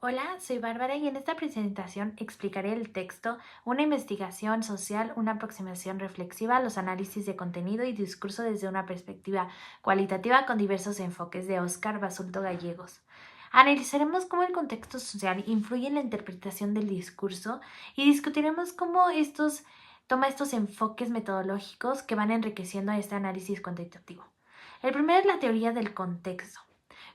Hola, soy Bárbara y en esta presentación explicaré el texto, una investigación social, una aproximación reflexiva a los análisis de contenido y discurso desde una perspectiva cualitativa con diversos enfoques de Óscar Basulto Gallegos. Analizaremos cómo el contexto social influye en la interpretación del discurso y discutiremos cómo toma estos enfoques metodológicos que van enriqueciendo este análisis cuantitativo. El primero es la teoría del contexto.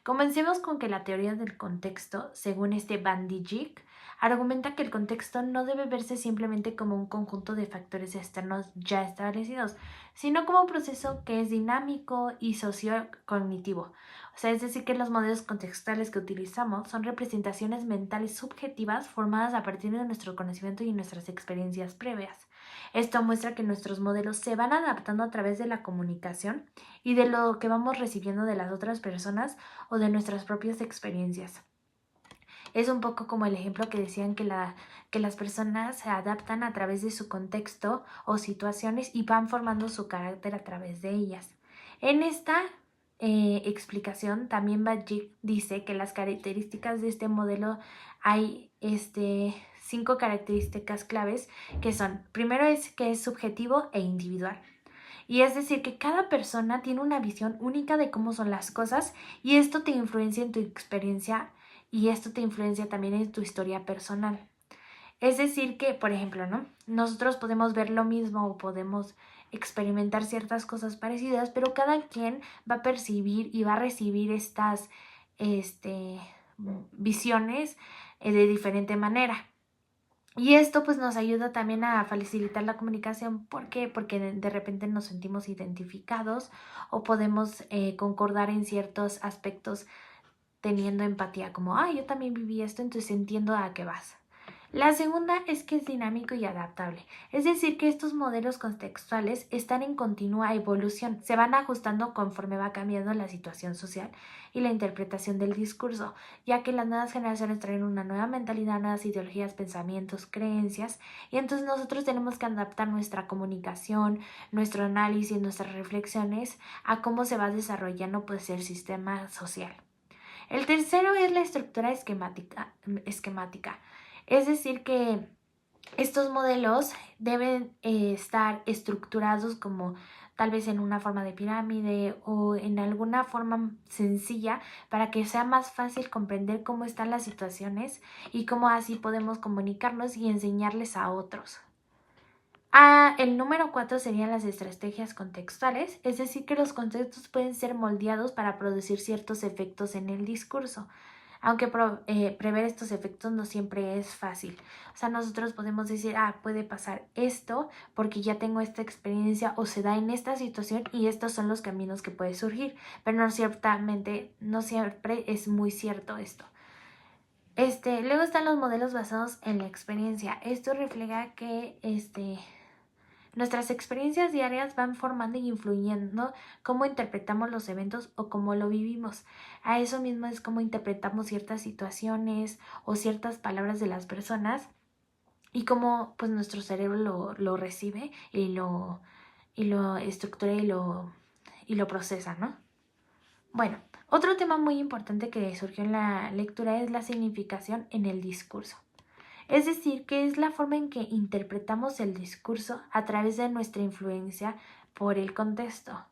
Comencemos con que la teoría del contexto, según este Van Dijk, argumenta que el contexto no debe verse simplemente como un conjunto de factores externos ya establecidos, sino como un proceso que es dinámico y sociocognitivo. O sea, es decir, que los modelos contextuales que utilizamos son representaciones mentales subjetivas formadas a partir de nuestro conocimiento y nuestras experiencias previas. Esto muestra que nuestros modelos se van adaptando a través de la comunicación y de lo que vamos recibiendo de las otras personas o de nuestras propias experiencias. Es un poco como el ejemplo que decían que las personas se adaptan a través de su contexto o situaciones y van formando su carácter a través de ellas. En esta explicación también Bajik dice que las características de este modelo hay 5 características claves que son, primero es que es subjetivo e individual. Y es decir, que cada persona tiene una visión única de cómo son las cosas y esto te influencia en tu experiencia y esto te influencia también en tu historia personal. Es decir, que, por ejemplo, ¿no? Nosotros podemos ver lo mismo o podemos experimentar ciertas cosas parecidas, pero cada quien va a percibir y va a recibir estas este, visiones de diferente manera. Y esto pues nos ayuda también a facilitar la comunicación. ¿Por qué? Porque de repente nos sentimos identificados o podemos concordar en ciertos aspectos teniendo empatía, como, yo también viví esto, entonces entiendo a qué vas. La segunda es que es dinámico y adaptable, es decir, que estos modelos contextuales están en continua evolución, se van ajustando conforme va cambiando la situación social y la interpretación del discurso, ya que las nuevas generaciones traen una nueva mentalidad, nuevas ideologías, pensamientos, creencias, y entonces nosotros tenemos que adaptar nuestra comunicación, nuestro análisis, nuestras reflexiones a cómo se va desarrollando pues el sistema social. El tercero es la estructura esquemática. Es decir, que estos modelos deben estar estructurados como tal vez en una forma de pirámide o en alguna forma sencilla para que sea más fácil comprender cómo están las situaciones y cómo así podemos comunicarnos y enseñarles a otros. El número 4 serían las estrategias contextuales, es decir, que los contextos pueden ser moldeados para producir ciertos efectos en el discurso, aunque prever estos efectos no siempre es fácil. O sea, nosotros podemos decir, puede pasar esto porque ya tengo esta experiencia o se da en esta situación y estos son los caminos que puede surgir, pero no ciertamente, no siempre es muy cierto esto. Luego están los modelos basados en la experiencia. Esto refleja que nuestras experiencias diarias van formando y influyendo cómo interpretamos los eventos o cómo lo vivimos. A eso mismo es cómo interpretamos ciertas situaciones o ciertas palabras de las personas y cómo pues nuestro cerebro lo recibe y lo estructura y lo procesa, ¿no? Bueno, otro tema muy importante que surgió en la lectura es la significación en el discurso. Es decir, que es la forma en que interpretamos el discurso a través de nuestra influencia por el contexto.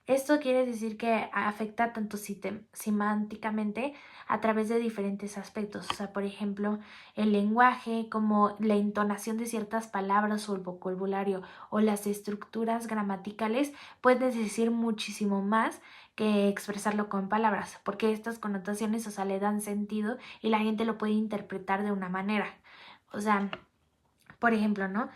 Esto quiere decir que afecta tanto semánticamente a través de diferentes aspectos, o sea, por ejemplo, el lenguaje, como la entonación de ciertas palabras o el vocabulario o las estructuras gramaticales, puedes decir muchísimo más que expresarlo con palabras, porque estas connotaciones, o sea, le dan sentido y la gente lo puede interpretar de una manera. O sea, por ejemplo, ¿no?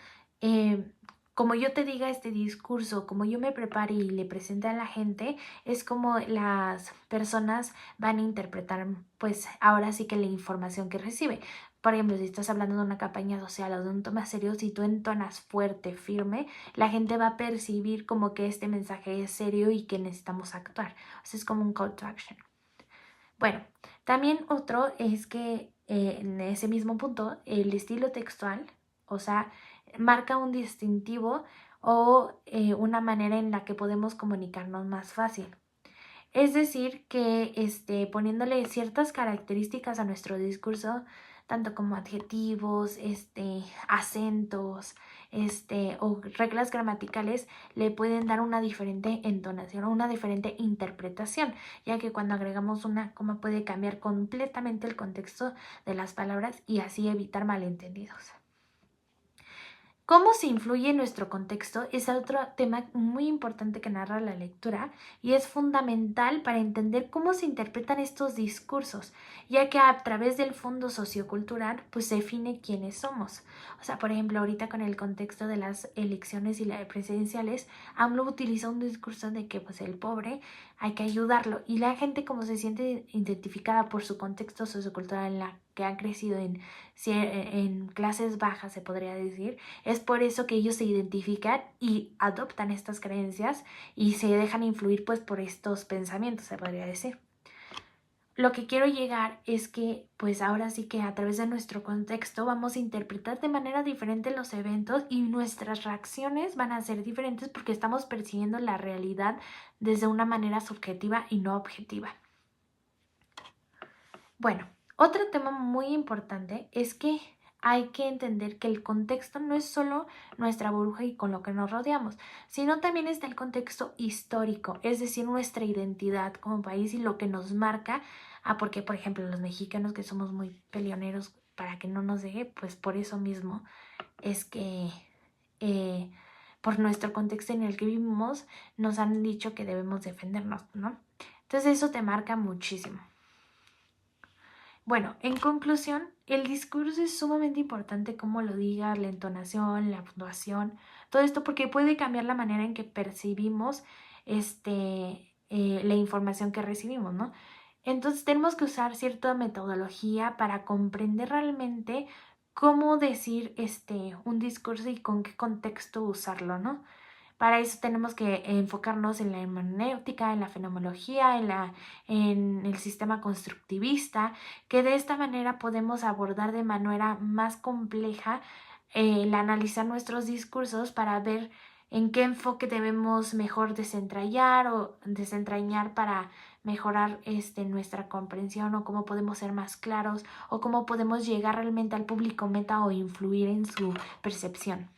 Como yo te diga este discurso, como yo me prepare y le presente a la gente, es como las personas van a interpretar, pues ahora sí que la información que recibe. Por ejemplo, si estás hablando de una campaña social o de un tema serio, si tú entonas fuerte, firme, la gente va a percibir como que este mensaje es serio y que necesitamos actuar. O sea, es como un call to action. Bueno, también otro es que en ese mismo punto, el estilo textual, o sea, marca un distintivo o una manera en la que podemos comunicarnos más fácil. Es decir, que poniéndole ciertas características a nuestro discurso, tanto como adjetivos, acentos, o reglas gramaticales, le pueden dar una diferente entonación o una diferente interpretación, ya que cuando agregamos una coma puede cambiar completamente el contexto de las palabras y así evitar malentendidos. Cómo se influye en nuestro contexto es otro tema muy importante que narra la lectura y es fundamental para entender cómo se interpretan estos discursos, ya que a través del fondo sociocultural pues se define quiénes somos. O sea, por ejemplo, ahorita con el contexto de las elecciones y las presidenciales, AMLO utiliza un discurso de que pues el pobre hay que ayudarlo y la gente como se siente identificada por su contexto sociocultural en la que han crecido en clases bajas, se podría decir, es por eso que ellos se identifican y adoptan estas creencias y se dejan influir pues por estos pensamientos, se podría decir. Lo que quiero llegar es que pues ahora sí que a través de nuestro contexto vamos a interpretar de manera diferente los eventos y nuestras reacciones van a ser diferentes porque estamos percibiendo la realidad desde una manera subjetiva y no objetiva. Bueno, otro tema muy importante es que hay que entender que el contexto no es solo nuestra burbuja y con lo que nos rodeamos, sino también está el contexto histórico, es decir, nuestra identidad como país y lo que nos marca. Porque, por ejemplo, los mexicanos que somos muy peleoneros para que no nos deje, pues por eso mismo es que eh, por nuestro contexto en el que vivimos nos han dicho que debemos defendernos, ¿no? Entonces eso te marca muchísimo. Bueno, en conclusión, el discurso es sumamente importante cómo lo digas, la entonación, la puntuación, todo esto porque puede cambiar la manera en que percibimos la información que recibimos, ¿no? Entonces tenemos que usar cierta metodología para comprender realmente cómo decir un discurso y con qué contexto usarlo, ¿no? Para eso tenemos que enfocarnos en la hermenéutica, en la fenomenología, en el sistema constructivista, que de esta manera podemos abordar de manera más compleja el analizar nuestros discursos para ver en qué enfoque debemos mejor desentrañar para mejorar nuestra comprensión o cómo podemos ser más claros o cómo podemos llegar realmente al público meta o influir en su percepción.